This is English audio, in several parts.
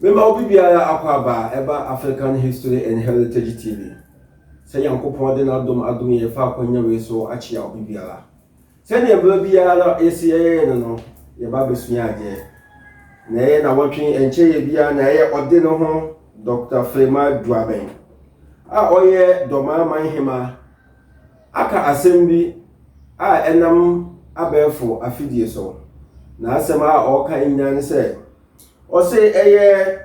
Member Obibiara Aquaba, Eba African History and Heritage TV. Say Uncle Pondin Adum ye Falconia so Achia Obibiara. Send your Bibiara ACA no, your Baby Suniaje. Nay, na watching and Che Bia, nay, or dinner home, Dr. Flema Dwaben. Oye, Doma Mahima. Aka Assembly, enam abefo afidie so. Na asema oka inyan se. O se eye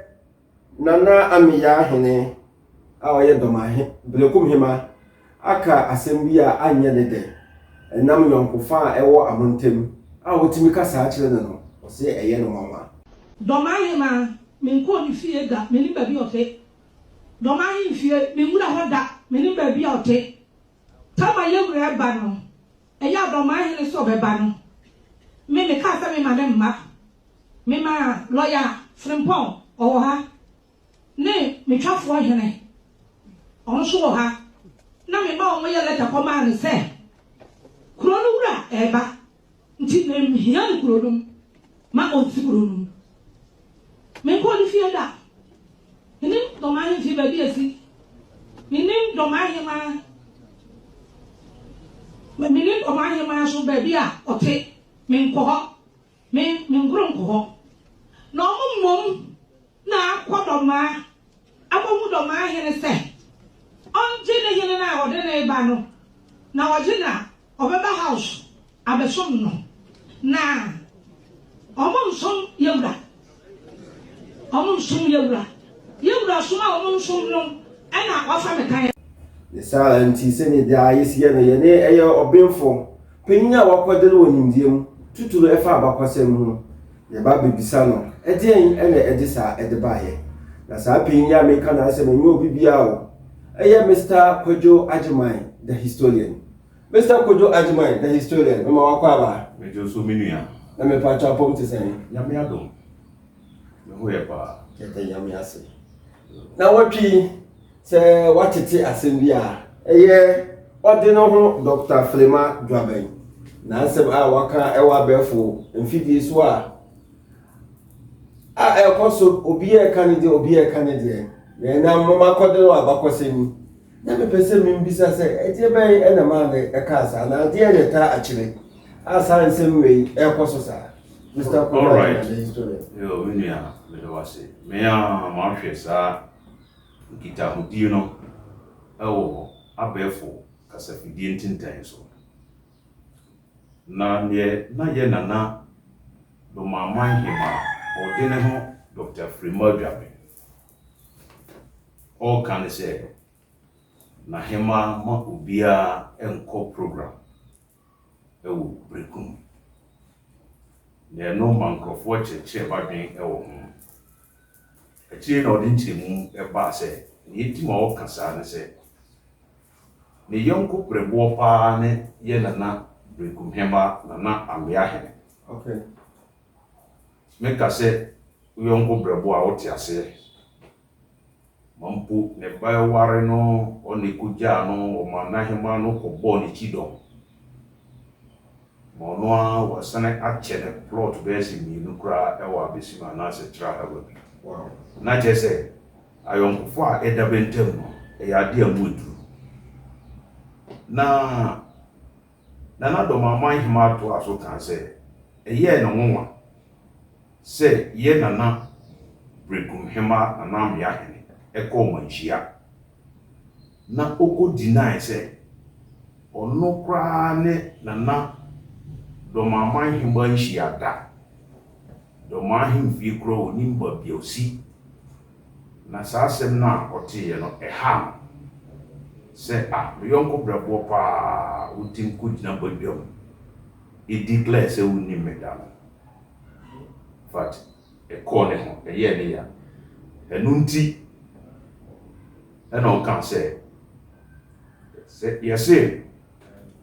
nana amiya hene oye Doma Blekum hima. Aka Assembly a anya dede. Enam yonkofa ewo amontem. Wotimi kasa akire no. O se eye no mama. Doma hima menko ni fie da, meni baby ote. Doma hin fie memura hoda, meni baby ote. Tama yewure ba no. Eya Doma hin so be ba no. Me ka sa me madam ma. Me ma lawyer Frimpong owo ha. Ne me twafo hene. On so ha. Na me ma o mo ye letter koma ne se. Kuro no wura eba. Nti na mhia ne kuro dum. Ma on ti kuro dum. Me ko ni fie da. Ni Doma hin fi ba bi asi. Me ni Doma hin ma. Me Doma hin ma so ba bi a ote. Me nko ho. Me ngro nko ho. Na mum na akwa Doma. Abomu Doma hin se. Onje ne hin na ode na eba no. Na oje na obeba house abesom no. Na omum som yewra. Omum som yewra. Yewra soma omum som no. Ana wafa me kan. The silent seni da yesi ye no ye ne eye obenfo. Penya wakodere wonimdiem. Tuturu efa abakwasem hu. Ye ba bebisa no. Edien ene edisa edebaye. Na sa penya me kana asem enyo obibia o. Eye Mr. Kojo Ajiman, the historian. Mr. Kojo Ajiman, the historian. Mama wakwa ba. Mejo so minua. Na me pa cha pom te sen. Nyame adom. Me ho ye pa. Kete nyame ase. Na watwi se watete asem bia. Eye ode no ho Dr. Flema Dwaben. Na asem a waka ewa befo mfidie so a ekoso obi e kanide na mama kodelo abakosemi na me pese mbisa se etie ben e na ma na ekasa na de e ta akire asa nsem we ekoso sa Mr. All right. Yo minua me do wase. Me a ma hwe sa kita hudi no ewo abefo kasafidie ntintan so. Na ye nana do mama hima ode ne ho Dr. Flema Dwaben. All can say na hema ma ubia enko program ewo brekum. Ne no mankofo cheche badwen ewo ho. Echi na odinchi mu eba se ni etima o kasa ne se ne yonko prebo pa ne ye nana brekum hema nana amia hene. Okay. Meka se yonko prebo a oti ase mampu ne ba ware no oni kuja no o manahema no ko bo ni chido mono a wasane ache ne plot besi mi no kra e wa besima na se tra ha ba. Wow. Na je se ayonkofo a eda bentem no e ya de amudu na do mama hima to aso kan se e ye no nwa se ye nana brekum hema nana me ahene eko manchia na oko deny say ono kra ne nana do mama himba nchia da do ma himfi kro onimba biosi na sasem na otie no eham say yonko brabo pa utim kudina bodom e declare say uni medal fat e kone ho e ye ne ya enunti eno kan say yese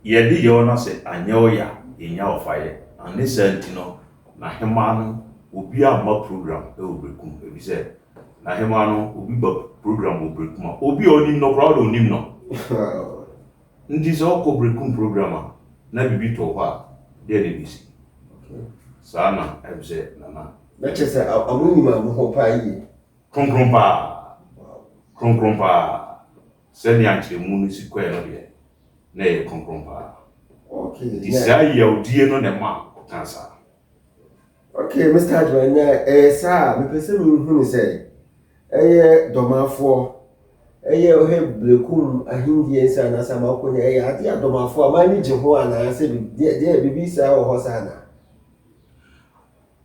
ye di yo na say anyo ya enya ofaye ani sentino na hema no obi ama program e obrekum e bi say na hema no obi ba program obrekum obi onim no proud onim no ndi so ko brekum program na bibi to ha de ne bisi. Okay. Sana e bi say na Na chese amuni ma mo pa yi. kronkron pa sɛnea nkyerɛmu no si kɔɛ no deɛ na ɛyɛ kronkron pa okay di saa yawdie no ne ma ɔka saa okay Mr. Adjoa na saa me pese me hu ni sɛ ɛyɛ dɔmafoɔ ɛyɛ ɔhɛ blekum ahindie nsa na sama akonya ɛyɛ ade adɔmafoɔ ama ni gye ho ana sɛ deɛ bibi saa wɔ hɔ saa na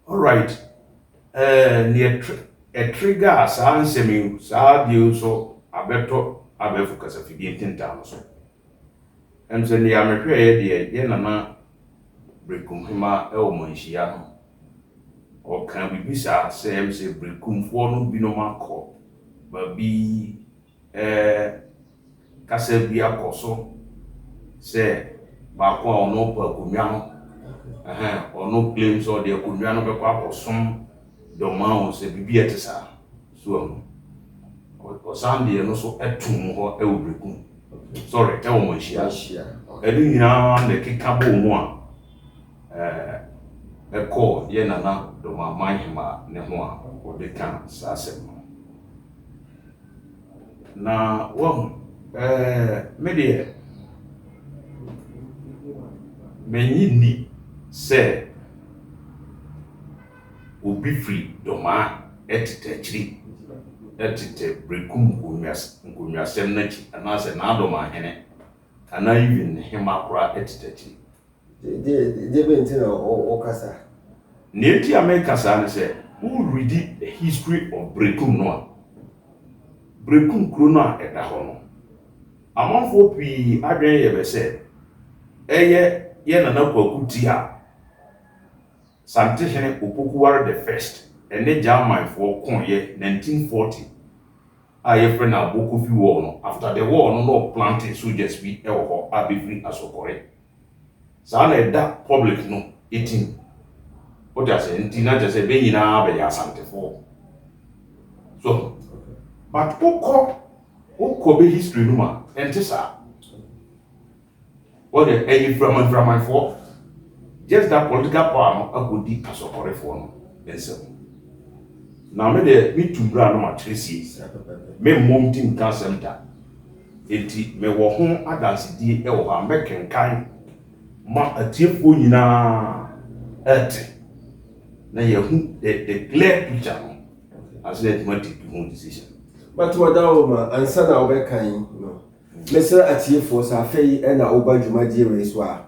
all right ne trigger saa nsɛm saa deɛ so abɛtɔ abɛfo kasa fidie ntintam so ɛm sɛ ne amehwɛ deɛ yɛ nana brekum hema ɛwɔ manhyia no ɔka bibi saa sɛ ɛm sɛ brekumfoɔ no binom akɔ baabi kasa bi akɔ so sɛ baako a ɔno pa akonnwa no ɔno claim sɛ ɔde akonnwa no bɛkɔ akɔsom dɔma wo sɛ bibi ɛte saa so amu ɔsan deɛ no so ɛtum hɔ ɛwɔ brekum sorry ɛwɔ manhyia ɛde nyinaa na ɛkeka bɔ mu a ɛkɔ yɛ nana dɔmaman hema ne ho a ɔde ka saa asɛm no na wɔn me deɛ menyi ni sɛ obi firi dɔmaa ɛtete akyiri ɛtete brekum nkonnwasɛm n'akyi anaasɛ n'adɔmahene anaa even ne hema koraa ɛtete akyiri de bɛnti na ɔkasa ne enti a meka saa ne sɛ who read the history of brekum no a brekum kuro no a ɛda hɔ no amanfoɔ pii adwene yɛ bɛ sɛ ɛyɛ yɛ nana kwaku ti a Santehene Opokuware the first ɛne Germanfoɔ kɔnyɛ 1940 a yɛfrɛ na Abokofi war no after the war no no planted soldiers bi ɛwɔ hɔ a bɛfiri asɔkɔre saa na ɛda public no 18 wote asɛ nti na kyerɛ sɛ bɛ nyinaa bɛyɛ asantefoɔ so but wokɔ bɛ history no ma ɛnte saa wɔde ɛyɛ mframanfoɔ just that political power no akɔdi asɔkɔrefoɔ no nsɛm na me de me tumbra no matresie me mmom tim ka asɛm da enti me wɔ ho adansedie ɛwɔ hɔ a mɛkenkan ma atiefoɔ nyinaa ɛte na yɛhu the clear picture no as let me take the decision but what that ma ansa na ɔbɛkan no mesɛ atiefoɔ sa afei ɛna ɔba dwumadie wei so a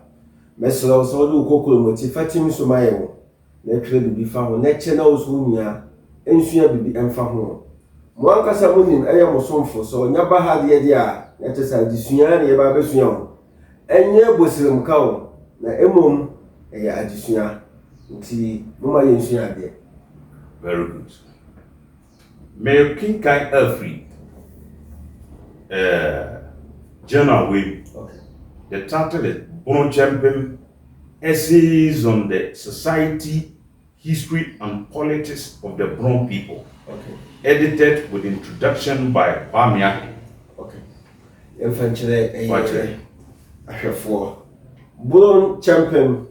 mesɛ so ɔde kokoro moti fatim so ma yɛ wo na twere bibi fa ho na kyɛ na oso nya ensua bibi emfa ho mo ankasa mo nim ɛyɛ mo somfo so nya ba ha de a na kyɛ sa adesua na yɛ ba besua ho ɛnyɛ bosirim ka wo na emom ɛyɛ adesua nti mo ma yɛ nsua de very good me kinkai afri journal way okay the title is Bono Champion Essays on the Society, History and Politics of the Bron People. Okay. Edited with introduction by Bamia. Okay. Infantry Ahwefo. Bono Champion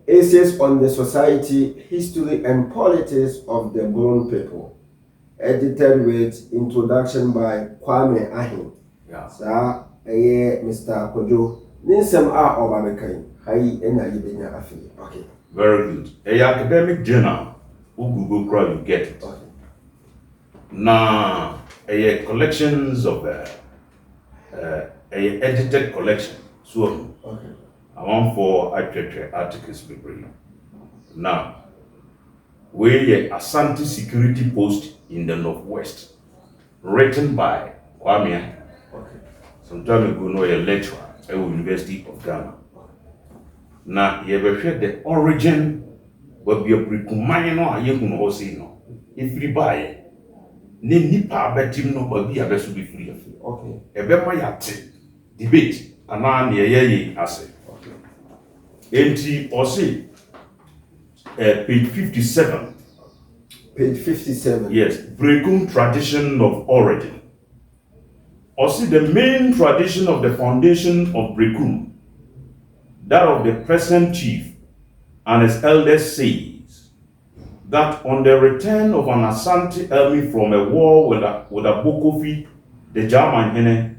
Essays on the Society, History and Politics of the Bron People. Edited with introduction by Kwame Ahin. Yeah. Sa Mr. Kojo. Ninsem a oba mekai hayi ena yibenya afili. Okay. Very good. A academic journal Google Chrome you get it. Okay. Now a collections of a edited collection. So okay. I want for articles be bring. Now we Asante security post in the northwest written by Kwame. Okay. Some time ago no a lecturer at University of Ghana. Now, you ever heard the origin will be a precumbine or a young no. If you buy it, Nipa bet him no be a best to be free. Okay. A better debate, and now near ye assay. Okay. NT or say, page 57. Page 57. Yes, Brekum tradition of origin. Or see the main tradition of the foundation of Brekum, that of the present chief and his elders says, that on the return of an Asante army from a war with Abokofi, the German Hene,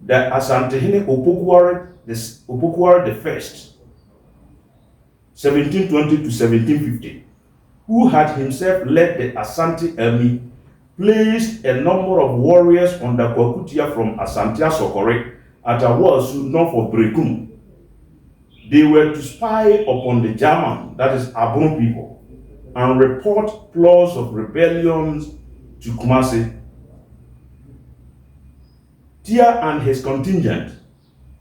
the Asante Hene Opokuwari the First, 1720 to 1750, who had himself led the Asante army, placed a number of warriors under Kwakutia from Asante Asokore at Awasu north of Brekum. They were to spy upon the German, that is Abron people, and report plots of rebellions to Kumasi. Tia and his contingent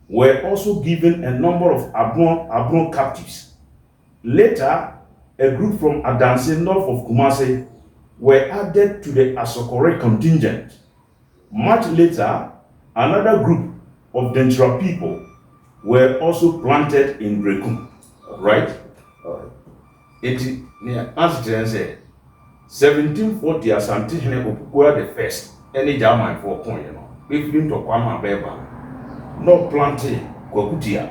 were also given a number of Abron captives. Later, a group from Adanse north of Kumasi were added to the Asokore contingent. Much later, another group of Denchira people were also planted in Brekum. Right? It answer said 1740 Asante Hene Opokuwari the First, any German for point, if you to Kwama Beba, no planted Kwakutia.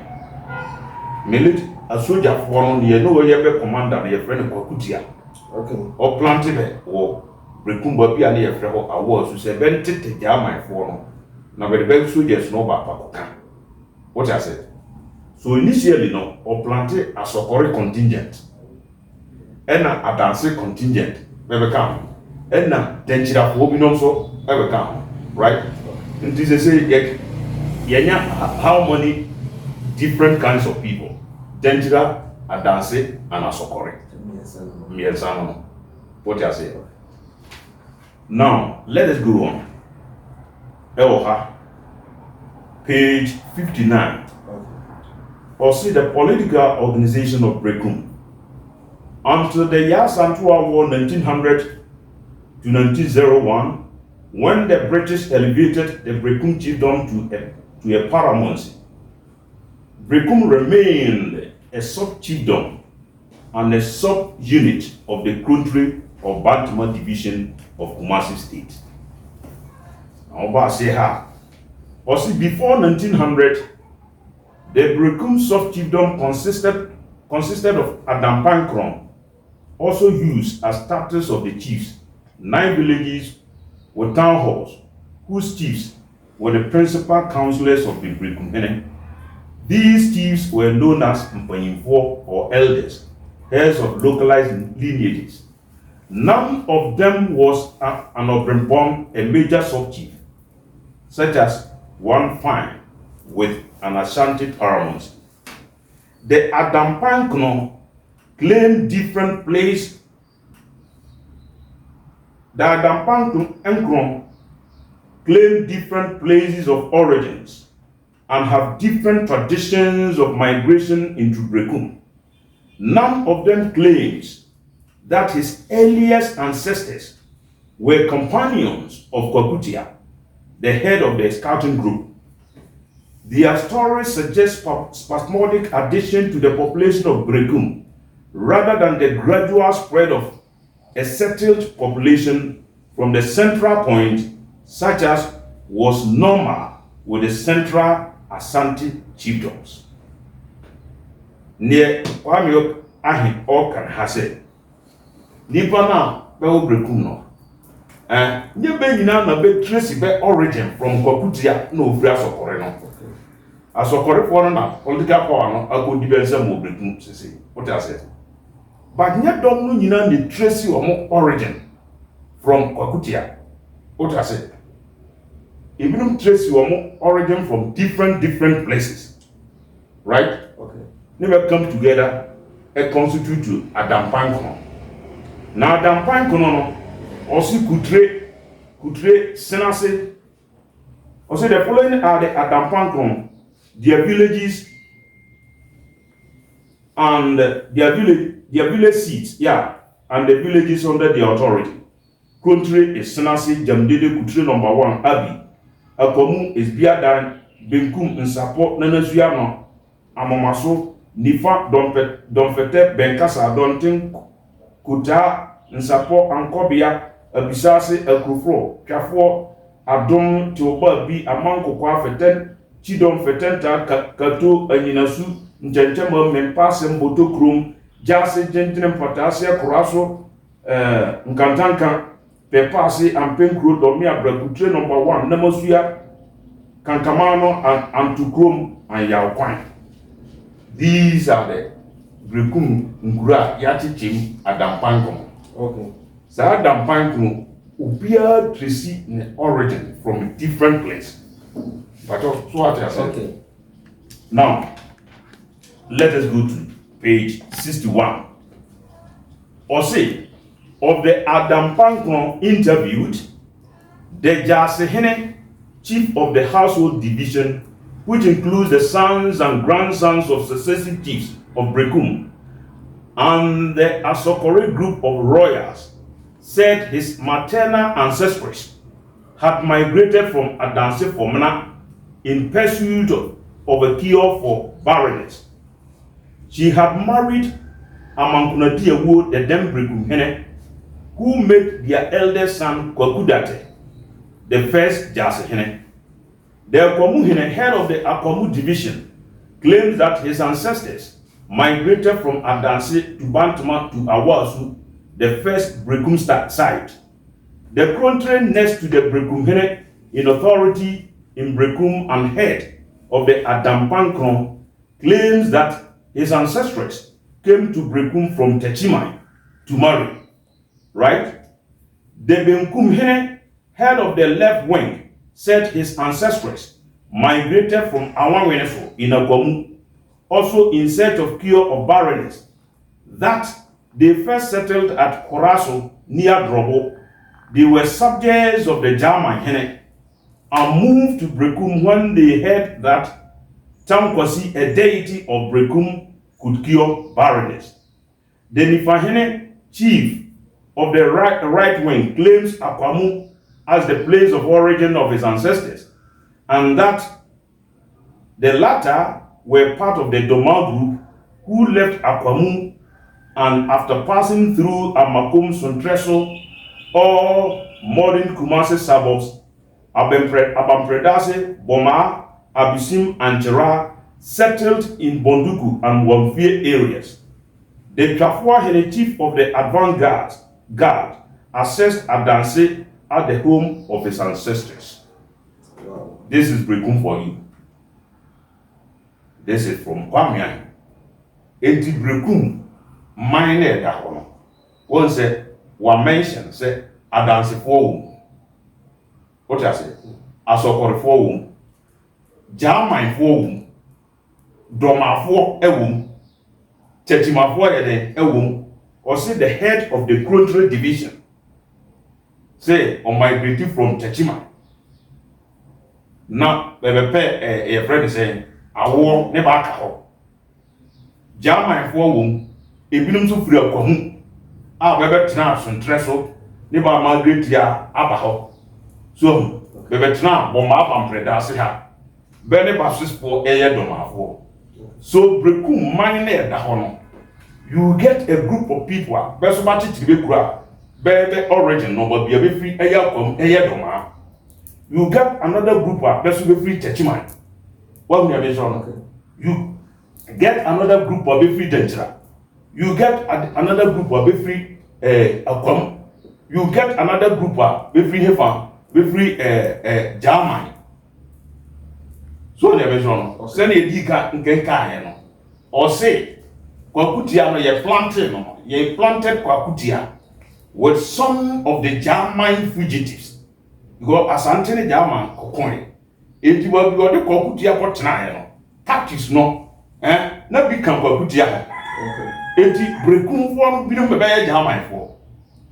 Military a soldier for on the no way commander, your friend Kwakutia. Okay. Or planted it, or Brekum Babi and your friend awards who said, Bented the German for now, the best soldiers know about Pakoka. What I said. So initially, no, or planted a Sokore contingent, and a Adanse contingent, never come, and now Denchira for so ever come, right? And this is a how many different kinds of people, Denchira, Adanse, and Asokore. What I say. Now let us go on. Eoha, page 59. Or see the political organization of Brekum. Until the Yasantua War 1900 to 1901, when the British elevated the Brekum chiefdom to a paramountcy, Brekum remained a sub-chiefdom and a sub-unit of the country of Bantama division of Kumasi State. Now, before 1900, the Brekum sub-chiefdom consisted of Adampankron, also used as status of the chiefs, 9 villages with town halls, whose chiefs were the principal councillors of the Brekum. These chiefs were known as Mpanyimfo or elders, heads of localized lineages. None of them was an Obrempong, a major sub-chief, such as one fine with an Ashanti paramount. The Adampankno claimed different places. The Adampankno claim different places of origins and have different traditions of migration into Brekum. None of them claims that his earliest ancestors were companions of Kwakutia, the head of the scouting group. Their stories suggest spasmodic addition to the population of Brekum, rather than the gradual spread of a settled population from the central point, such as was normal with the central Asante chiefdoms. Near Kwame Ahin Okan has said, Nipana Beo Brekum no. Nye be nyina na be trace be origin from Kwakutia no free Asokore no. Asokore for na political power no agodi be nsem Brekum sisi. What I said. But nye dom no nyina ni trace omo origin from Kwakutia. What I said. Even trace omo origin from different places. Right? Okay. Never come together and constitute to Adampankno. Now Adampankno no also Kutre Senase. Also the following are the Adampankno, their villages and their village seats, and the villages under their authority. Country is Senase Jamdede Kutre number 1 Abi. Akomu is Biadan Benkum in support Nanasuano Amomaso Nifa Donfete Benkasa Dontin Kuta in support Ankobia Abisase Akrufro Kafo Adom Tioba Bi Amanko Kwa Feten Chidom Fetenta Kato Aninasu Njentema Mempase Mboto Krum Jase Gentinem Patasia Kuraso nkantanka pepase ampenkro domi abrakutre number 1 namasua kankamano and antukrom and yawkwan. These are the brekum nkura yatichim adampankom. Okay. So adampankom ubia tracy in origin from a different place. But so what I said. Okay. Now let us go to page 61. Or say of the Adampankom interviewed, the Jasehene, chief of the household division, which includes the sons and grandsons of successive chiefs of Brekum, and the Asokore group of royals, said his maternal ancestors had migrated from Adanse Fomena in pursuit of a cure for barrenness. She had married Amankunadi Ewo, the then Brekum Hene, who made their eldest son Kwakudate the first Jasehene. The Akwamu Hene, head of the Akwamu division, claims that his ancestors migrated from Adanse to Bantama to Awasu, the first Brekum site. The country next to the Brekum Hene in authority in Brekum and head of the Adampankom claims that his ancestors came to Brekum from Techimai to marry. Right? The Benkum Hene, head of the left wing, said his ancestors migrated from Awanwenefo in Akwamu, also in search of cure of barrenness, that they first settled at Koraso near Drobo. They were subjects of the German Hene and moved to Brekum when they heard that Tamkwasi, a deity of Brekum, could cure barrenness. The Nifahene chief of the right wing claims Akwamu as the place of origin of his ancestors, and that the latter were part of the Doma group who left Akwamu, and after passing through Amakum Sontreso or modern Kumasi suburbs, Abampredase, Boma, Abisim, and Jera, settled in Bonduku and Wamfie areas. The Trafua Hene chief of the advance guard assessed Adanse at the home of his ancestors. Wow. This is Brekum for you. This is from Kwamian. Enti Brekum minor that one. One said, one mention, say Adanse for what I say? Asokore for Jamai for Doma for Tetima for or say the head of the Krontre division, say on migrating from Techima. Now, a friend is saying, I won't never call. Jamai for a binum to free of Kwamu. Ah, Bebetina, and Trestle, never migrate ya, Abaho. So, Bebetina, Bomba, and Predasiha. Benny passes for a Doma for. So, Brekum minor the honor. You get a group of people, best match to be baby origin, no, but be a free Doma. You get another group of best be free Techimai. What we have you get another group of free Dentra. You get another group of free Akwam. You get another group of free Hefan, be free German. So the vision, send a dika in or say, Kwakutia no ye planted no, ye planted Kwakutia with some of the German fugitives. Because as Anthony German Kokone, it will be the Kwakutia for tonight. Tactics no, not become Kwakutia. It Brekum for Binum Bebe German for.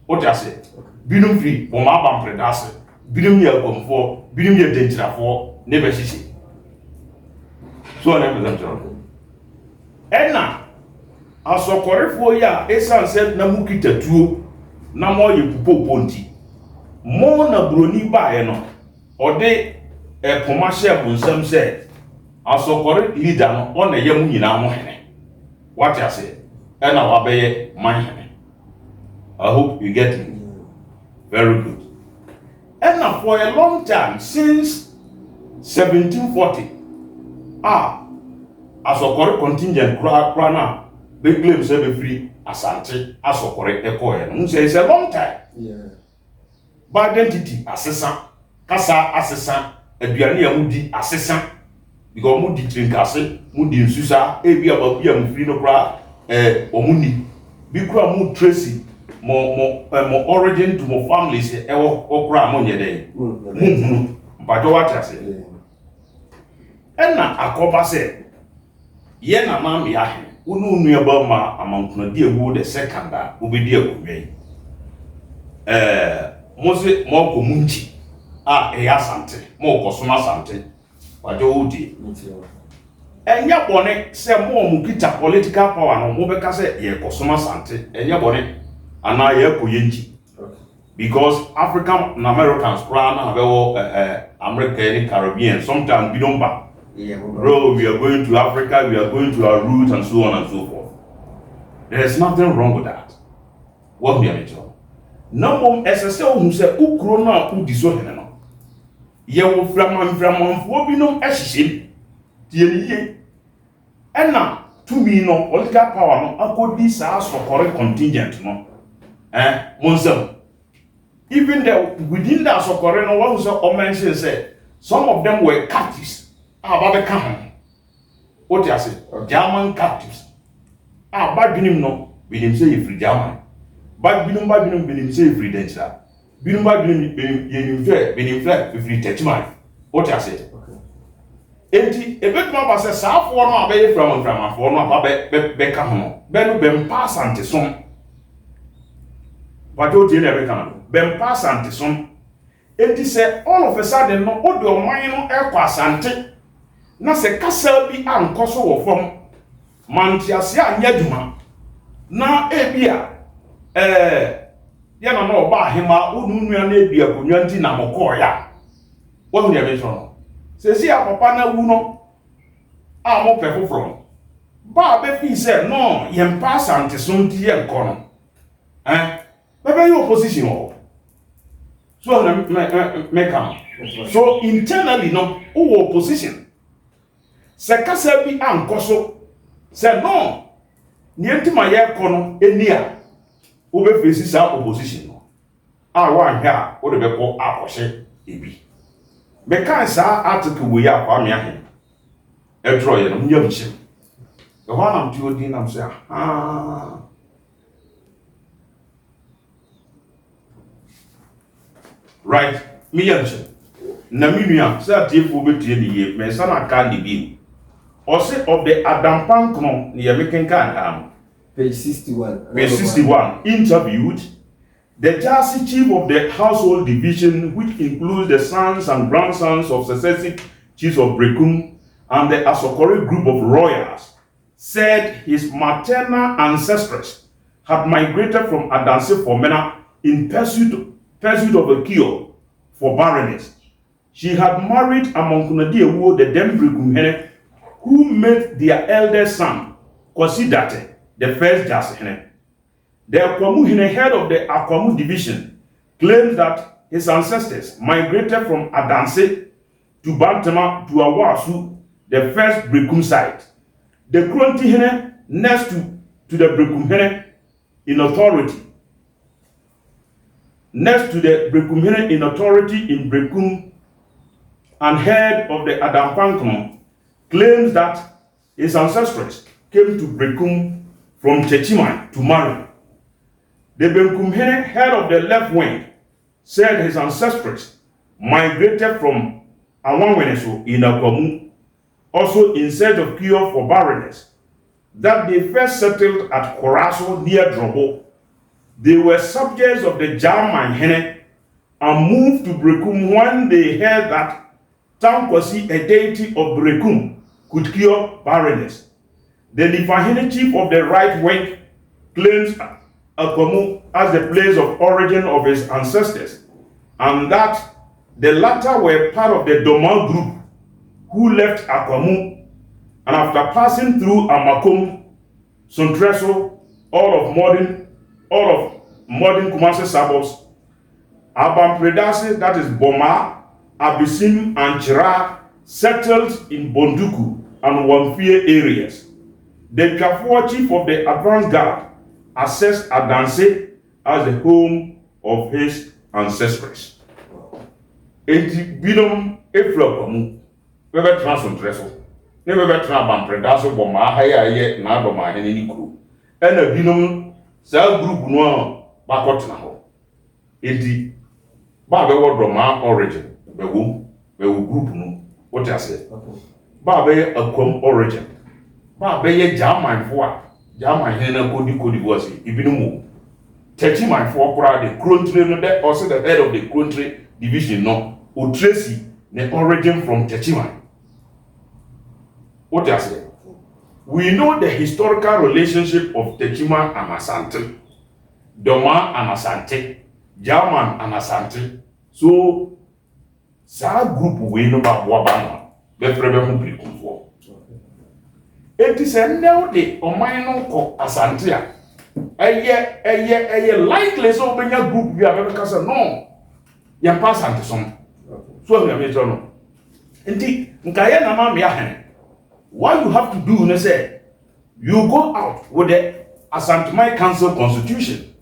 What I say? Binum free, Bomaba Predase, Binum Yelcom for, Binum Yel Danger for, never see. So I never them. Edna. Asokorefo ya esan said na mukita tuo na mo ye pupo ponti mo na broni bae no ode commercial bunsam said asokore leader no on na yam nyina mo hene what I say and na wa be man hene. I hope you get me. Very good. And now for a long time since 1740 asokore contingent krana they claim say be free asante asokore ekoye no it's a long time. Yeah. But identity asesa kasa asesa aduane ya mudi asesa because mudi trinkase mudi nsusa ebi ababi amfiri no kra omuni bi kra mu tracy mo origin to mo families okra mo nyede mu but what I say enna akoba say ye na ma me ahe unu nuaba ma amankuna di ewu the second a obedi akunwe Mose mo ko munchi eya sante mo ko soma sante wajo udi enya bone se mo mu kita political power no mo beka se ye ko soma sante enya bone ana ye ko yenchi because African and Americans kra na bewo America and Caribbean sometimes we don't back. Bro, we are going to Africa, we are going to our roots and so on and so forth. There is nothing wrong with that. What me am job. No SSL who say ukro na u diso hene no. Ye wo framam bi no ehihye tie ni ye. Ena to me no political power no akodi sa sokore contingent no. Monsem. Even within that sokore no one say mention say some of them were captives. Baba come. What you say? German captives. Bad binim no, binim say free German. Bad binim binim say free danger. Binim bad binim fair free Dutchman. What you say? Okay. Enti a bit more say sa for no abey from for no aba be ka ho. Be no be pass ante som. But o dey never come. Be pass ante som. Enti say all of a sudden no o do man no e kwa asante. Na se kasa bi ankoso wo fom mantiase anya duma na ebia ya na no ba hema onunua na ebia konwa nti na mokọ ya wo hu ya be so se si apapa na wu no a mo pe foforo ba be fi se no ye mpa asante so nti ye nko no be your opposition o so na me come so internally no opposition se kasa bi ankoso se no nientima ye kono enia wo be face sa opposition no wa hia wo de be ko akose ebi me kan sa article we ya kwa me ahe e draw ye no nyam chim e ho nam ti odi nam se right me yam chim na mi nua sa tiefo be tie ni ye me sa na ka ni bi also of the Adam Pankno near Mekenkan page 61. Page 61 interviewed the Jersey chief of the household division, which includes the sons and grandsons of successive chiefs of Brekum and the Asokore group of royals, said his maternal ancestors had migrated from Adanse Formena in pursuit of a cure for barrenness. She had married Amonkunadi Ewo, the then Brekum Hene, who made their eldest son, Kosidate, the first Jasihene. The Akwamu Hine, head of the Akwamu division, claims that his ancestors migrated from Adanse to Bantama to Awasu, the first Brekum site. The Kronti Hine, next to the Brekum Hine in authority. Next to the Brekum Hine in authority in Brekum and head of the Adam Pankno, claims that his ancestors came to Brekum from Chechiman to marry. The Brekum Hene, head of the left wing, said his ancestors migrated from Awanweneso in Akwamu, also in search of cure for barrenness, that they first settled at Koraso near Drobo. They were subjects of the German Hene and moved to Brekum when they heard that Tankwasi, a deity of Brekum, could cure barrenness. The Nifahene chief of the right wing claims Akwamu as the place of origin of his ancestors, and that the latter were part of the Domal group who left Akwamu, and after passing through Amakum, Sontreso, all of modern Kumasi suburbs, Abam Predase, that is Boma, Abisim, and Chira, settled in Bonduku and Wamfie areas. The Chafua chief of the advance guard assessed Adanse as the home of his ancestors. Enti binom efra kwamu bebe transfer so ne bebe tra bampreda so bom ahaya ye na adom ahene ni kuro ena binom sa group no bakotena ho enti ba be wodroma origin be wo group no what you say ba be akwam origin ba be ye German fo a German hene na kodi wo say ibinom 30 man for kura the country no that also the head of the country division no o tracy the origin from Techiman. What you say? We know the historical relationship of Techiman and Asante, Doma and Asante, German and Asante. So, sa group we know about Wabana, the Freedom People for. It is a now the Omino ko Asante. A likely so when your group we have ever cast no. You pass Asante some. So we are making no. Indeed, Nkaya na mama ya. What you have to do is say you go out with the Asante Council Constitution.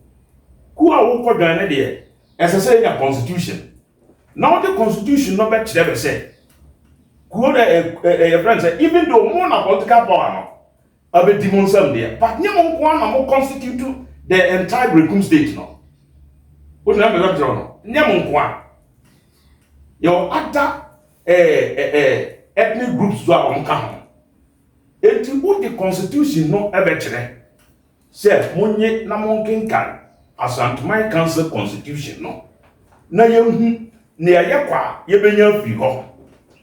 Who are who going there? As I say, your Constitution. Now the Constitution no better never say. Who a friend say even though more na political power no, a bit demon there. But nyamo kwa na mo constitute the entire Brekum state no. What na be that no? Nyamo kwa. Your other ethnic groups who are on camp. And to put the constitution no ever say monye na monkenkan Asante Council Constitution no. Na yehu ne ayekwa yebenya firi ho.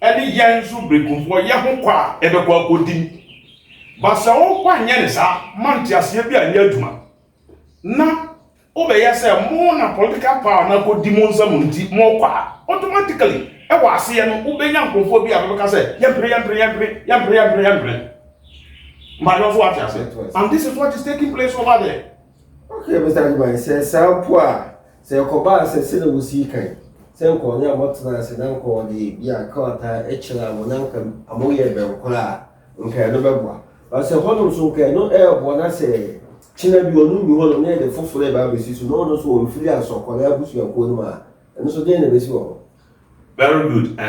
Ene yen so Brekum for ye ho kwa ebekwa kodim. Basa wo kwa nye ne sa manti ase bi anya aduma. Na obeye say mo na political power na kodim nsam nti mo kwa automatically e wa ase no obenya nkrofo bi abeka say yempre. But that's what I said. And this is what is taking place over there. Okay, Mr. Ajiman, say Sampoa, say Koba, say Sina Wusikai. Say Konya Motna, say Nanko, the Biakota, Echela, Monanka, Amoya Belcola, okay, no Babua. But say Honor so okay, no air, when I say China, you will near the full labor, which no one so Philia, so Colabus, your Koduma, and so then this one. Very good.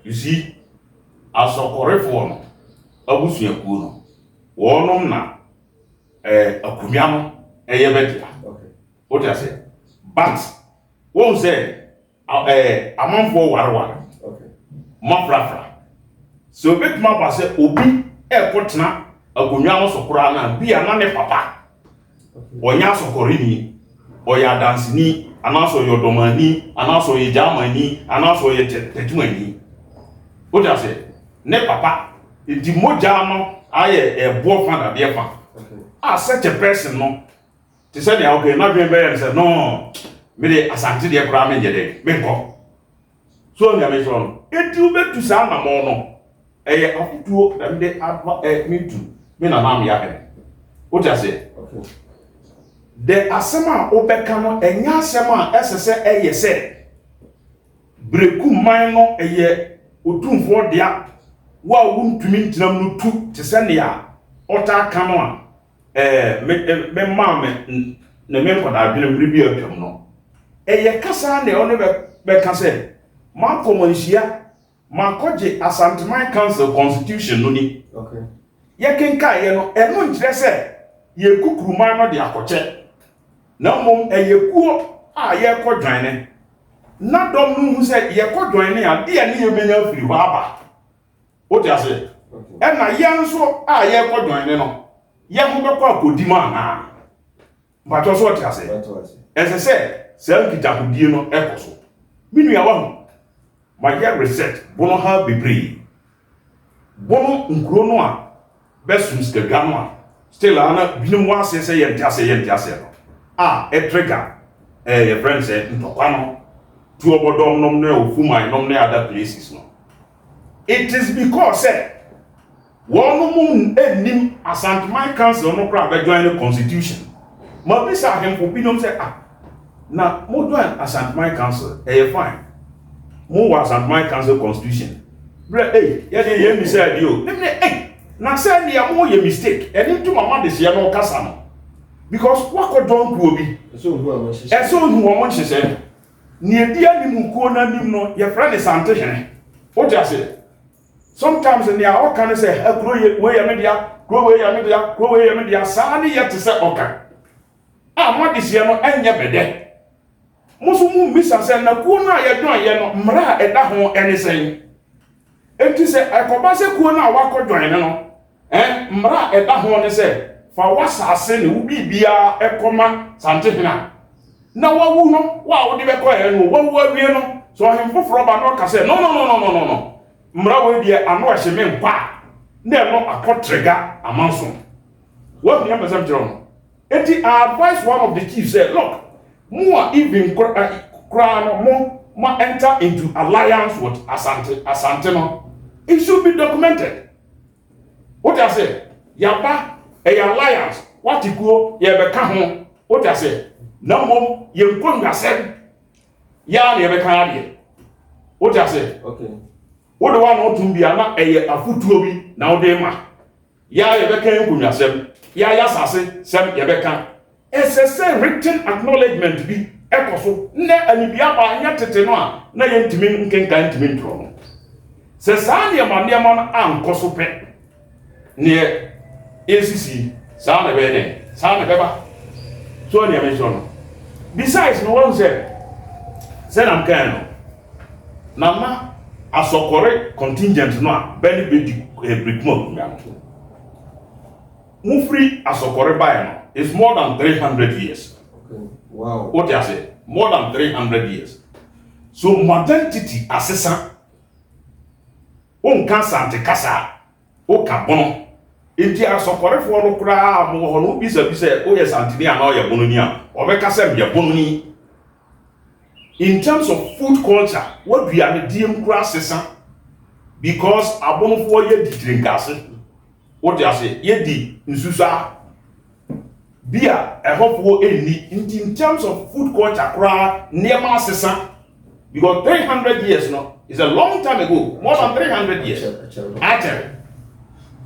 You see, as a reform, Abus Yakuno. Wonom na akumiano betia. Okay. What I say? But won say amanfo warwa. Okay. Mafrafra. So bit ma ba say obi kotena akumiano sokora na bia na ne papa. Onya sokorini, oya dansini, anaso yodomani, anaso ye jamani, anaso ye tetumani. What I say? Ne papa, di mojano aye a boy fan of the fan. Such a person no. To say okay, not being better say no. Me de Asante de kra me jede. Me ko. So nga me so. Enti ube tu sa na mo no. Afutuo dem de adva me tu. Me na mam ya he. What you say? Okay. The asema obeka no enya asema esese se. Brekum man no otumfo dia. Wa wuntumi ntinam no tu te se ne a ota ka no a me maame na me nkoda adwene mmiri bi atwam no kasa na one be ka se ma komanhia ma koje Asante Council Constitution no ni. Okay. Ye kenka ye no eno nkire se ye kukuruma no de akoche na mom kuo a ye kodwan ne na dom no hu se ye kodwan ne a de ne ye menya firi ho aba. What you say? And na yanso a ye kodwan no. Ye ho be kwa kodima na. But also what you say? As I said, sel kitakudie no ekoso. Minu ya wahu. Ma ye reset bono ha bebre. Bono nkro no a besum skega no a still ana binum wa se ye ntiase no. E trigger your friend said ntokwa no. Tu obodom nom na ofumai nom na other places no. It is because one moon enim Asante Council no crab join the constitution. Mabisa him for binum say na mo join Asante Council fine. Mo was Asante Council constitution. Bre ye mi say dio. Na say ni mo ye mistake. Eni to mama de se no kasa no. because what don't go be so who am I? and so who want she said near the animal corner no your friend is antigen. What you say? Sometimes in the hour can say a grow way a media, grow way a media, grow way a media, sani yet to say okay. Ah, what is no and ya bede. Musumu misa say na kuna ya don ye no mra eda ho anything. Enti say akobase kuna wako join no. Mra eda ho ne say fa wasase ne ubi bia ekoma sante hina. Na wawu no wa wo de be ko ye no wawu awie no so him foforo ba no ka say no. Mra we de ano ahye me mpa na no akotrega amanso. What me am say no. Enti I advise one of the chiefs say look more even crown more enter into alliance with Asante no. It should be documented. What I say? Yaba a alliance. What you go? Yabeka ho. What I say? No more. You go na say. Ya yabeka ade. What I say? Okay. What the one not to be ana a afutuo bi na ode ma. Ya yabeka nkunya sem. Ya sase sem yabeka. It's a written acknowledgement be ekoso ne anibia ba anya tete no a na ye ntimi nkenka ntimi ntro no se saa ne ma na ankoso pe ne ACC saa na be ne saa na be ba so ne mention no besides no one say nam kan no na ma asokore contingent no a be ne be di brikmo ya mu free asokore by no is more than 300 years. Okay. Wow. What you say? More than 300 years. So modernity assessant. On can sante kasa. O kabono. Enti asokore fo no kura mo ho no bisa o ye sante ni ana o ye bono ni a. Obeka se me bono ni. In terms of food culture, what we are the DM kura assessant because abono fo ye di drinkase. What you say? Ye di nsusa Bia a hope in terms of food culture, near Massesa, because 300 years no is a long time ago, more than 300 years. Actually,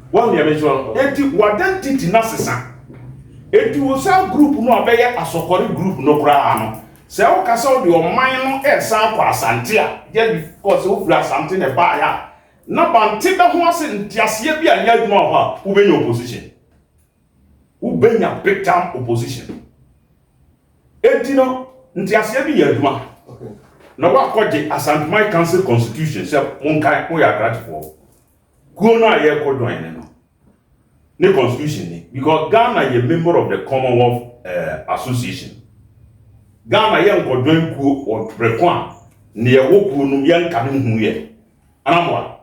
one year mention, identity Nassesa. It was a group no obey a sokori group no crano. Se o kasa de o man no e san kwa santia, just because o fla something e ba ya. Na banti da ho ase ntiase bia nya adwuma ho a wo be opposition. Ubenya big time opposition. Etino ntiasia bi yaduma. Okay. Na wa koje Asante Mike Council constitution say monkai mo ya grateful. Go na ye kodwan no. Ne constitution ni because Ghana ye member of the Commonwealth Association. Ghana ye nkodwan ku o prekwa ne ye woku no ye nka no hu ye. Anamwa.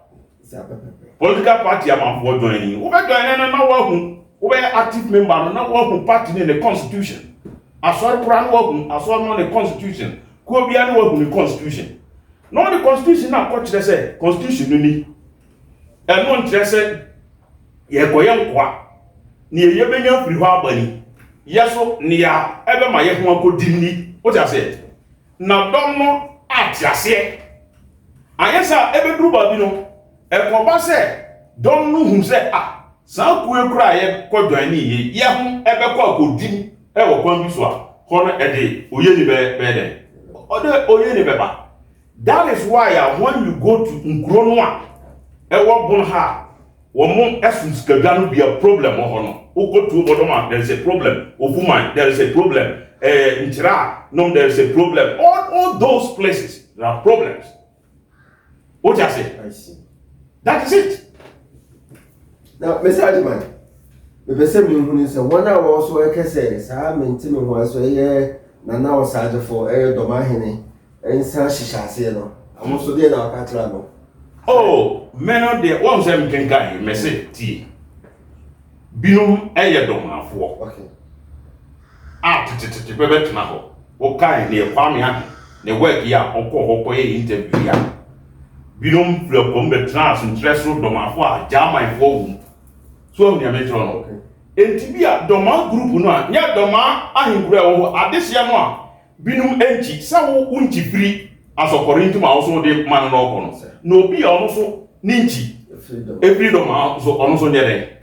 Political party am for joining. Wo be join na wa hu we are active member na work party in the constitution. Asor Quran work asor no the constitution. Ko bia no work the constitution. No the constitution na ko kire say constitution ni. E no kire say ye koye nkwa. Ni ye benya firi ho abani. Yeso ni ya ebe ma ye ho akodi ni. What you say? Na dom no atiase. Ayesa ebe duru ba bi no. E ko ba say dom no hu say San kuwe kura ye kodwan ni ye ho ebe kwa kodim e wo kwan bi so a hono ede oye ni be de ode oye ni be ba. That is why when you go to nkuro no a e wo bon ha wo mo esus kadwa no be a problem hono o go to bodoma there is a problem Ofuman there is a problem Ntira no there is a problem all those places there are problems. What you say? I see. That is it. Now, Mr. Adiman, the same you say one hour also I can say, Sir, maintain was a year, Nana was sergeant for Air Domahine, and Sir Shishasino. I'm also there now, Catlano. Oh, men of the ones them can guy, Messi tea. Binum Air Doma for. Okay. To prevent now. What kind near Pamia, the work ya, or call interview ya. Binum flew combat trans and dress room Doma for, jam my phone. So near Metron. Okay. And to be a Doma group, no, near Doma, I am grow at this year. Binum enchi, so unchi free as according to my also the man no be also ninchi. A freedom so also there.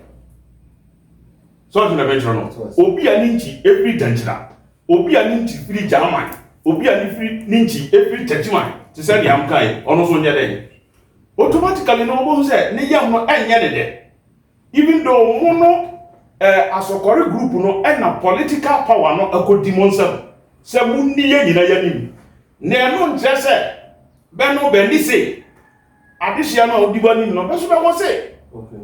So to mention no. Obi aninchi every danger. Obi aninchi free German. Obi aninchi every churchman. To say the am kai ono so nyade. Automatically no bo say ne yam no enye dede. Even though mono asokore group no na political power no akodimonsem. Se munni ye nyina yanim. Ne no ntre se be no be ni se. Adisia no odibani no be so be wo se. Okay.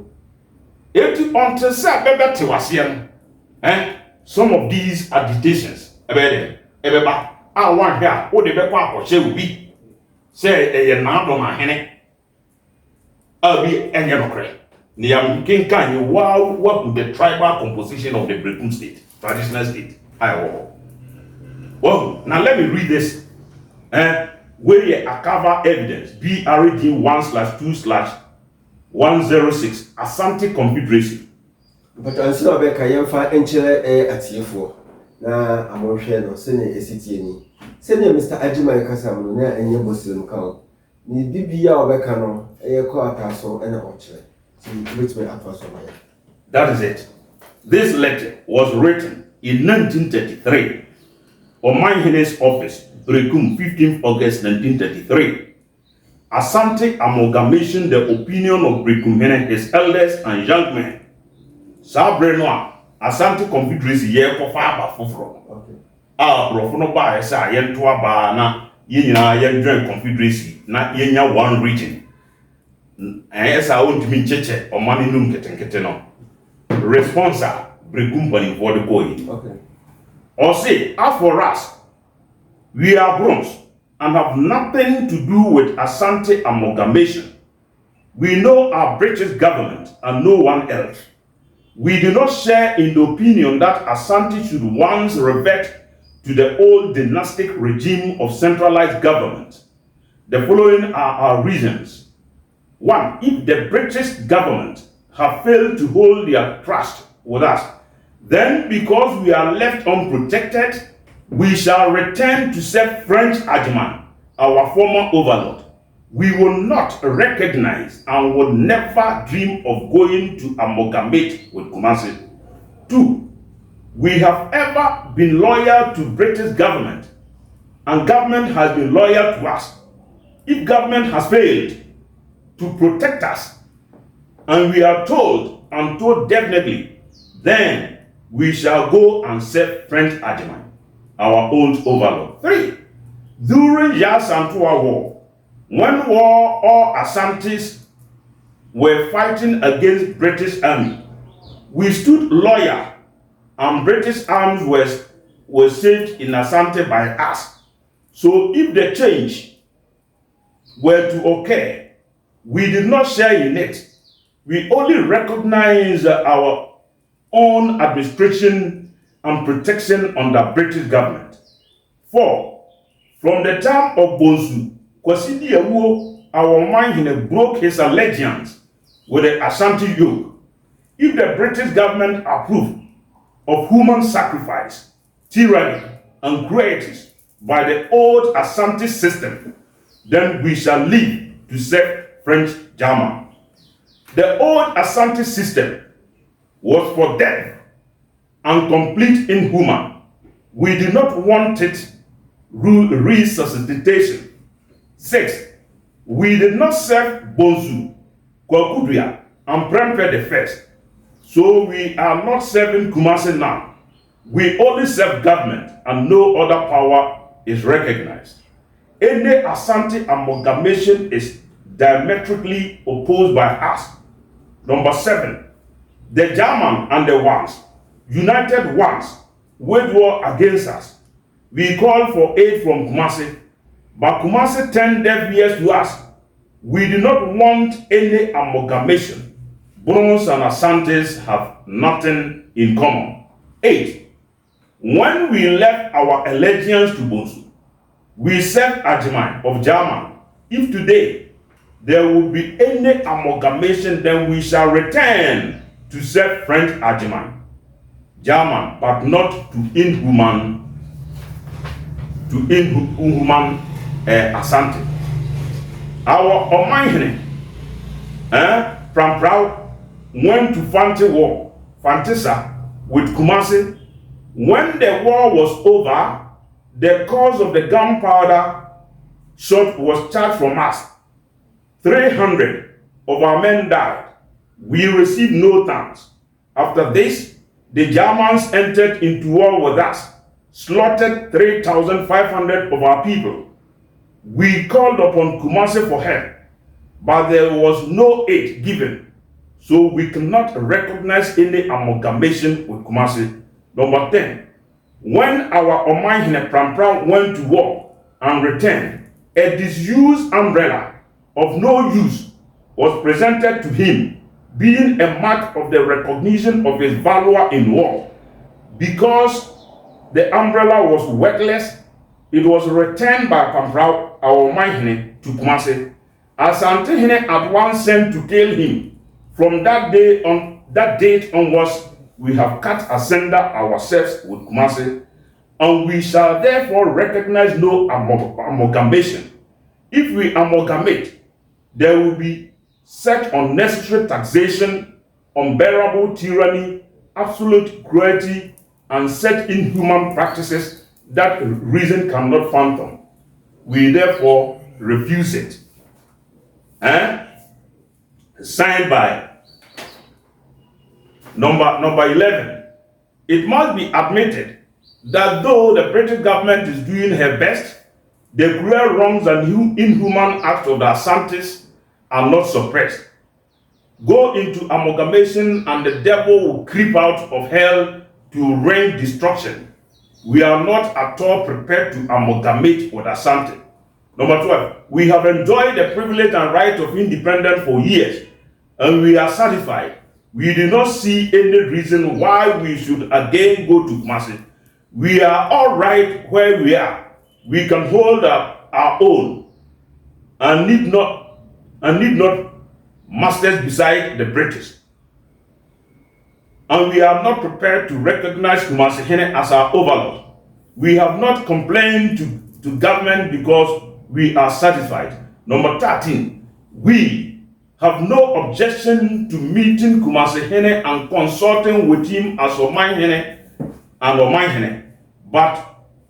Eti until say bebe te wase some of these agitations ebeba one here wo de be kwa akọhye obi say eye na do ma hene abi enye nokre ni yam kinkan you what the tribal composition of the Brekum state, traditional state. Well, now let me read this. Where ye akava evidence BRG 1/2/106 Asante Confederacy. But answer be ka yemfa enchire atiefo na amonhwe no se ne esitie ni. Se ne Mr. Ajiman kasam no na enye bosirem kan. Ni bibia obeka no ko ataso na ochire. That is it. This letter was written in 1933 on Manhene's office, Brekum, 15th August 1933. Asante amalgamation the opinion of Brekum Hene, his elders and young men. Sabrenoa, Asante Confederacy ye ko fa ba foforo. Okay. Brofo no ba esa ye nto aba na ye nyina ye join Confederacy na ye nya one region. Esa won't mean cheche or money num ketenkete no. Response Brekum bani for the koi. Okay. Or say, as for us, we are bronze and have nothing to do with Asante amalgamation. We know our British government and no one else. We do not share in the opinion that Asante should once revert to the old dynastic regime of centralized government. The following are our reasons. 1. If the British government have failed to hold their trust with us, then because we are left unprotected, we shall return to serve French Ajiman, our former overlord. We will not recognize and will never dream of going to amalgamate with Kumasi. 2. We have ever been loyal to British government, and government has been loyal to us. If government has failed to protect us, and we are told definitely, then we shall go and serve French Ajiman, our old overlord. 3. During Yasantua War, when all Asantes were fighting against British army, we stood loyal, and British arms were saved in Asante by us. So if the change were to occur, we did not share in it. We only recognize our own administration and protection under British government. 4. From the time of Bonsu, Kwasidi Awuo, our Manhene broke his allegiance with the Asante yoke. If the British government approved of human sacrifice, tyranny, and cruelties by the old Asante system, then we shall live to serve French German. The old Asante system was for death and complete inhuman. We did not want it resuscitation. 6. We did not serve Bonsu, Kwakudria, and Prempeh the First. So we are not serving Kumasi now. We only serve government and no other power is recognized. Any Asante amalgamation is diametrically opposed by us. Number 7, the German and the ones, united ones, waged war against us. We called for aid from Kumasi, but Kumasi turned deaf ears to us. We do not want any amalgamation. Bronze and Asantes have nothing in common. 8, when we left our allegiance to Bonsu, we served Ajiman of German. If today there will be any amalgamation, then we shall return to serve French Ajiman, German, but not to inhuman Asante. Our Omanhene, Pramprau, went to Fante War, Fantesa, with Kumasi. When the war was over, the cost of the gunpowder shot was charged from us. 300 of our men died. We received no thanks. After this, the Germans entered into war with us, slaughtered 3,500 of our people. We called upon Kumasi for help, but there was no aid given, so we cannot recognize any amalgamation with Kumasi. Number 10, when our Omanhene Prampram went to war and returned, a disused umbrella of no use was presented to him, being a mark of the recognition of his valor in war. Because the umbrella was worthless, it was returned by Prampram, our Omanhene, to Kumasi. Asantehene at once sent to kill him. From that date onwards, we have cut asunder ourselves with Kumasi, and we shall therefore recognize no amalgamation. If we amalgamate, there will be such unnecessary taxation, unbearable tyranny, absolute cruelty, and such inhuman practices that reason cannot fathom. We therefore refuse it. Signed by number 11. It must be admitted that though the British government is doing her best, the cruel wrongs and inhuman acts of the Asantes are not suppressed. Go into amalgamation and the devil will creep out of hell to rain destruction. We are not at all prepared to amalgamate with Asante. Number 12, we have enjoyed the privilege and right of independence for years, and we are satisfied. We do not see any reason why we should again go to Kumasi. We are all right where we are. We can hold up our own and need not masters beside the British. And we are not prepared to recognize Kumasihene as our overlord. We have not complained to government because we are satisfied. Number 13, we have no objection to meeting Kumasihene and consulting with him as Omanhene and Omanhene. But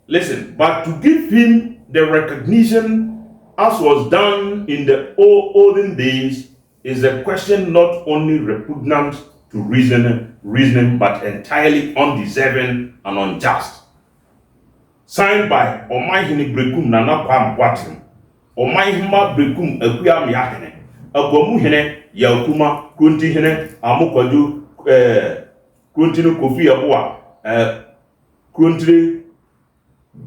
listen, but to give him the recognition as was done in the olden days is a question not only repugnant to reasoning but entirely undeserving and unjust. Signed by Omanhene Brekum Nana Kwam Boatem, Omanhema Brekum Akuya Miahene, Agwamuhene Yakuma Kuntihene Amukwaju Kuntinu Kofi Abua Kuntri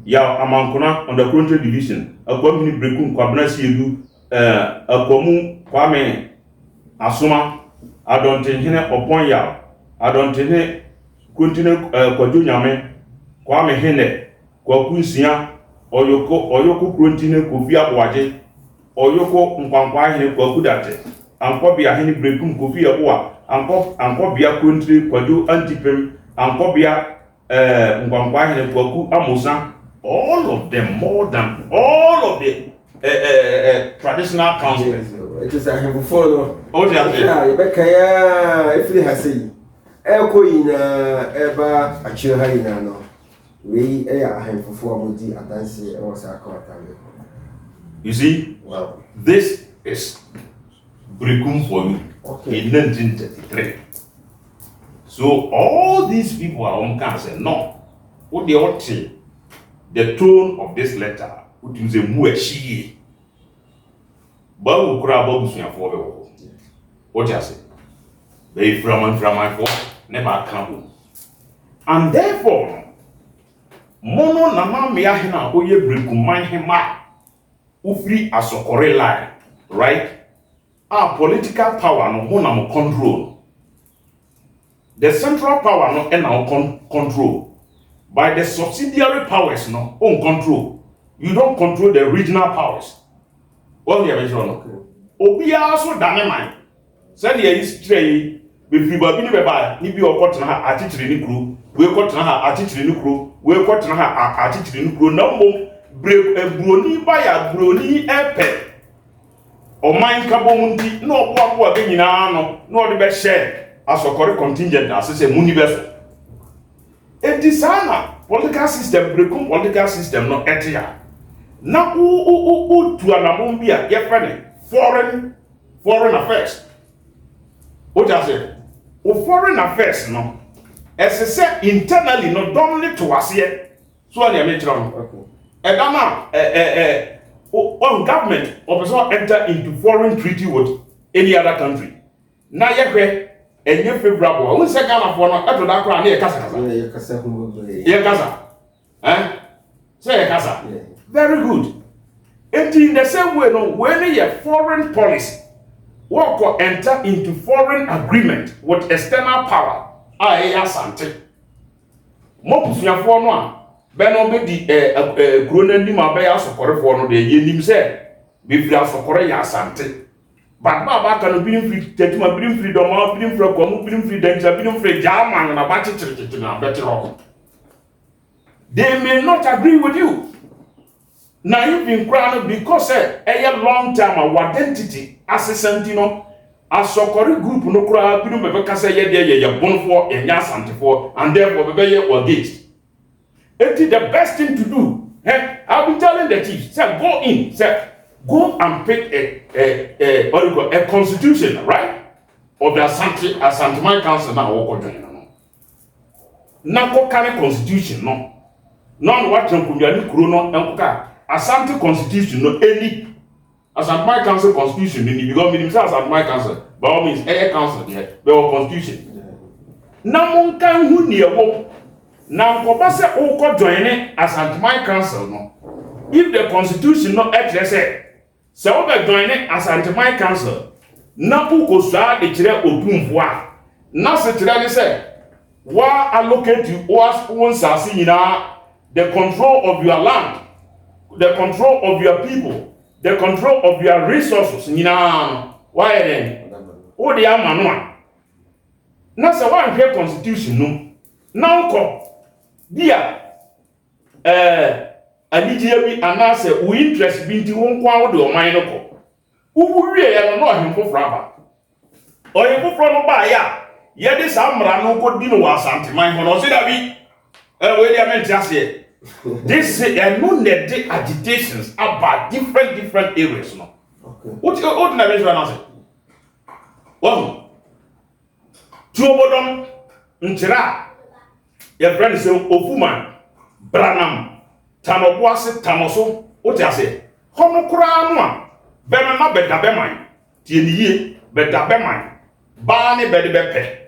ya Amankona on the Country Division, Agwamini Brekum Kwabna Siedu, Agwamu Kwame Asuma, Adontenhene Opon ya, Adontenhene Kuntine Kwaju Nyame, Kwame Hene, Kwakunsia, Oyoko Kuntine Kofi Abuaje, Oyoko Nkwankwa Kwakudate, Ankobia Hene Brekum Kofi Abua, Ankobia Country Kwaju Antipem, Ankobia Nkwankwa Hene Kwaku Amusa. All of them, more than all of the traditional councils. It is a hand follow. Oh, yeah, if they have said, Echo in ever a chill no. We are a hand for Mudi and Dancy or Sakota. You see, well, this is Brekum for you in 1933. So all these people are on cancer. No, what they ought to. The tone of this letter, which is a mueshi. Babu Krabos, what you say? They from my fault, never come. And therefore, Mono Nama Miahina, who ye bring hima, Ufri Asokore line, right? Our political power no honam control. The central power no en control. By the subsidiary powers, no, own control. You don't control the regional powers. What you have mentioned? Obia also dynamite. Said here is stray. With Fibabini Baba, Nibi or Cotana, Attitude in crew, we Cotana, Attitude in crew, we Cotana, Attitude in crew, no more break a brony by a brony airpet. Or mine Cabomundi, no what being in no the best share as a correct contingent as a Muni vessel. It is a political system, brekum political system no etia. Na to anamombia ye friend foreign affairs. What I say? Foreign affairs no. As I said internally no dominate to us here. So I am trying. Okay. On government or enter into foreign treaty with any other country. Now you and you favorable. Who say Ghana for no eto da kra na ye kasa. Yeah, kasa humbo. Ye kasa. Say ye kasa. Very good. And in the same way no when you foreign policy work enter into foreign agreement with external power. Asante. Mo pusuafo no a be no be di kuro na nim abai asokorefo no de ye nim se be fira asokore ya asante. But ba ka no birim free tetuma birim free do ma birim free ko mu birim free danger birim free jama na ba chichiri na betro. They may not agree with you. Now you've been crying because a long time our identity as a sentino as sokori group no kura birum be ka say ye bonfo enya asantefo and therefore be ye against. It is the best thing to do. I'll be telling the chief, say go in, say go and pick a constitution, right? Of the Asante Council now or join. Now go carry constitution, no. None what you could Kurono and Asante constitution, no any Asante Council constitution, you got me himself Asante Council, by all means, air council there, the constitution. Now one can who near home. Now, Kopase Oko joining Asante Council, no. If the constitution not actually say, so we joining Asante Council, na uko sa de kire otumfo na se kire say, wa allocate you one sasi nyina the control of your land, the control of your people, the control of your resources nyina. Why then? O de amano na se wa nhwe constitution no. Now ko dia anijia bi anase wo interest bi nti wo nkwa wo de o man no ko wo wie ya no ohemfo fraba ohemfo fro no ba ya ye de samra no ko di no Asante man ho no se da bi we dia men tiase this no net agitations about different areas no. Okay, what na be so na say wo tuobodom nchira your friend say Ofuma Branham Tanoboase Tamoso what you say hono kura no a be na beda be man tie ni yie beda be man ba ne bede be pe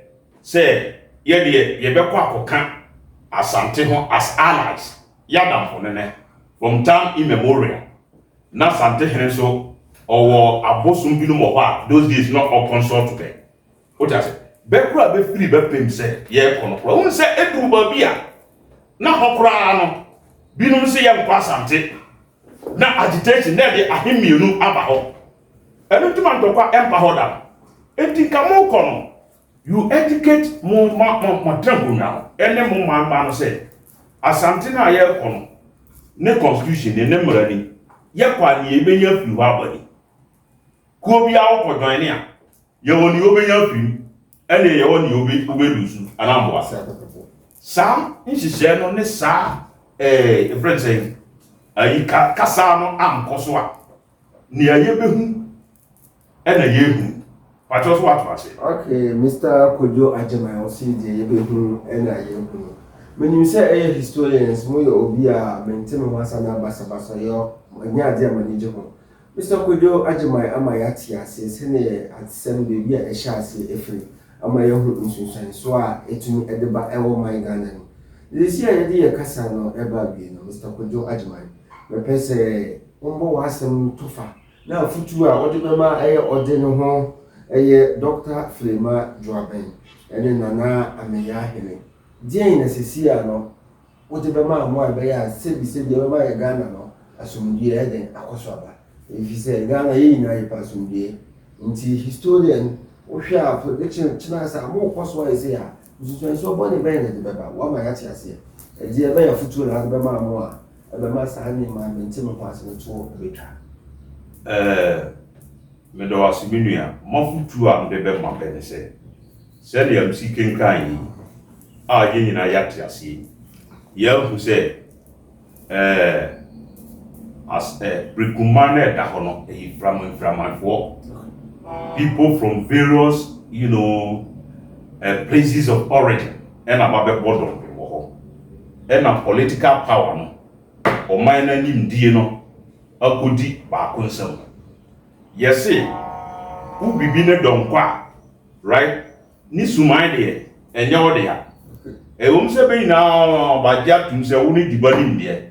say ye de ye be kwa akoka Asante ho as allies yadam ho ne from time immemorial na Asante hene so owo abosum binu mo ba those days not all consort to be what you say Bekura be free be pem say ye kono kura won say edu ba bia na hokura no binum say ye nkwa Asante na agitation na de ahemienu aba ho enu tuma ntokwa empa ho da enti kamo kono you educate mo trango now ene mo ma no say Asante na ye kono ne constitution ne mrani ye kwa ni ebenya fi ho abodi ko bia wo ko join ne a ye woni obenya fi ene ye woni obelusu anamboa sa nhihye no ne sa friend saying ayi kasa no amkoso a ne aye behu ene ye hu pacho so what was it. Okay, Mr. Kojo Ajimai o si de ye behu ene aye hu menim say historians mo ye obi a mentem ho asana basabasa yo anya ade amanije ho Mr. Kojo Ajimai amayati ase se ne atsem bebi a ehya ase efiri ama yehu nsunsan so a etumi edeba ewo man Ghana ni this year yede ye kasa no eba bi no Mr. Kojo Ajimai me pese ombo wasem tofa na futu a ode bema ode no ho Dr. Flema Joaben ene nana ameya hene dien na sesi a no ode bema mo abeya sebi bema ye Ghana no asumdie eden akoso aba if you say Ghana ye ina ye pasumdie nti historian Osha prediction chinasa mo kwaso wa ise ya ususu so boni be na de beba wa ma ya ti ase e di e be ya futu na de bema mo a e be ma sa ni ma menti mo kwase no to betwa me do asiminu ya mo futu a de be ma be ne se de am siken kan yi a ye nyina yate ase ye hu se as Brikuma na da ho no from people from various places of origin and about border and a political power no o man na nimdie no akodi ba konsam yes u bibi ne donkwa right ni suman de enya wo de ya se be na ba ja tum se wo ni dibanim de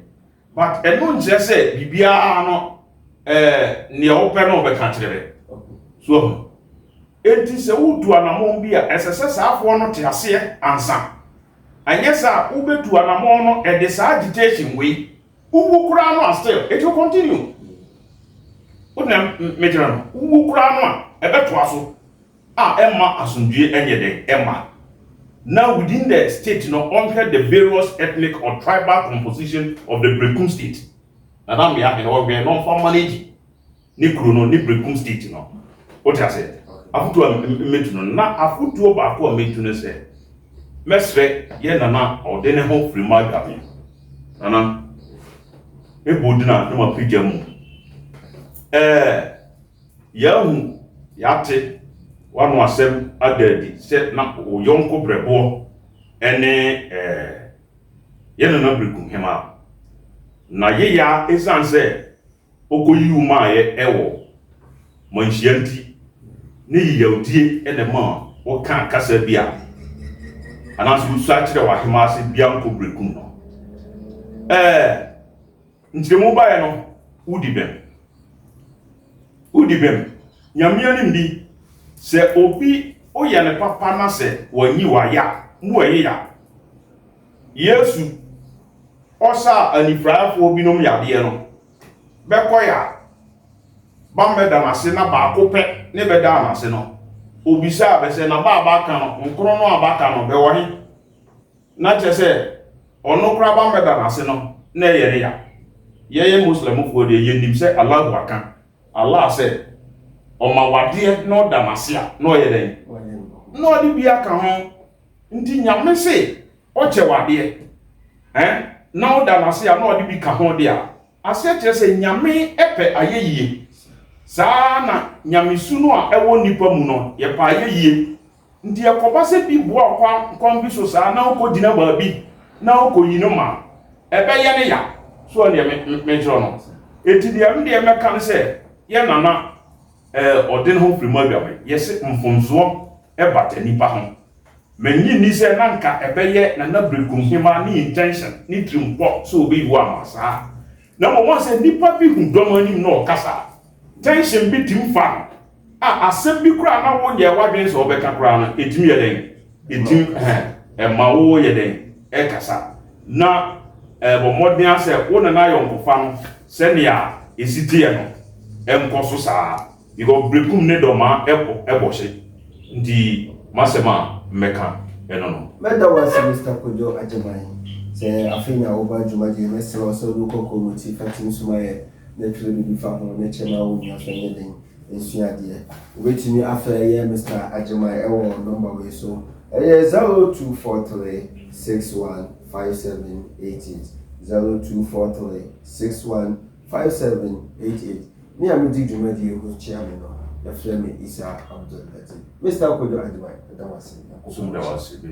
but eno nche se bibia no ne o pe no be ka kire so enti se wo du anamon bi a esese saafo no te ase ansa anyesa wo be du anamon no e de sa agitation we wo kura no still it will continue una metran wo kura no a e be to aso emma asundue enye den emma. Now within the state, under the various ethnic or tribal composition of the Brekum state. And I'm here, we are not for managing. Ni Kruno, ni Brekum state, What I said? Afutu a metuno na afutu baako a metuno se. Mesre ye nana o de ne ho free magami. Nana e bodina no ma pija mu. Yahu yate wanu asem adadi se na o yonko brebo ene ye nana Brekum hema. Na ye ya esanse okoyi uma ye ewo manhyianti ni yawdie ene ma wo kan kasa bia anaso su akire wa hema ase bia nko Brekum no ntiremu bae no udibem nyamia ni ndi se obi oye ne papa na se wanyi wa ya mu aye ya Yesu osa anifraafo binom yade no bekoya bameda na se na ba kope ne beda na se no obisa be se na ba aka no nkro no abaka no be wo he na che se ono kra bameda na se no na yere ya ye muslim fo de ye nim se Allah aka Allah se o ma wade no damasia no yere no di bia ka ho nti nyame se o che wade na o damasia no di bi ka ho de a ase che se nyame epe ayeyie sana nyame sunu a ewo nipa mu no ye pa ayeyie nti yakoba se bi bo kwa bi so sa na o dina ba bi na o yino ma ebe ye ne ya so ne me jiro no eti de am de me kan se ye nana odin ho free magame yes mfonzo e bata nipa ho menyi ni se nanka ebe ye nana Brekum hima ni intention ni trimpo so bi wo amasa na mo won se nipa bi hu dom anim no kasa tension bi tim fa asem bi kura na wo ye wadwen so obeka kura na etim ye den etim ma wo ye den e kasa na bo modern ase wo na na yonkofa no se ne ya esitie no enkoso saa because Brekum ne doma ebo hye ndi masema meka no meda wasi Mr. Kojo Agyemang se afenya oba dwumaje meselo so do kokomoti fatim sumaye na tire bi fa ho na chema wo nya so nye den ensuade wetimi afa ye Mr. Agyemang ewo number we so 0243615788 0243615788 me am di dwumaje ho chiame no ya frame Isa Abdul Latif Mr. Kojo Agyemang da wasi so da wasi bi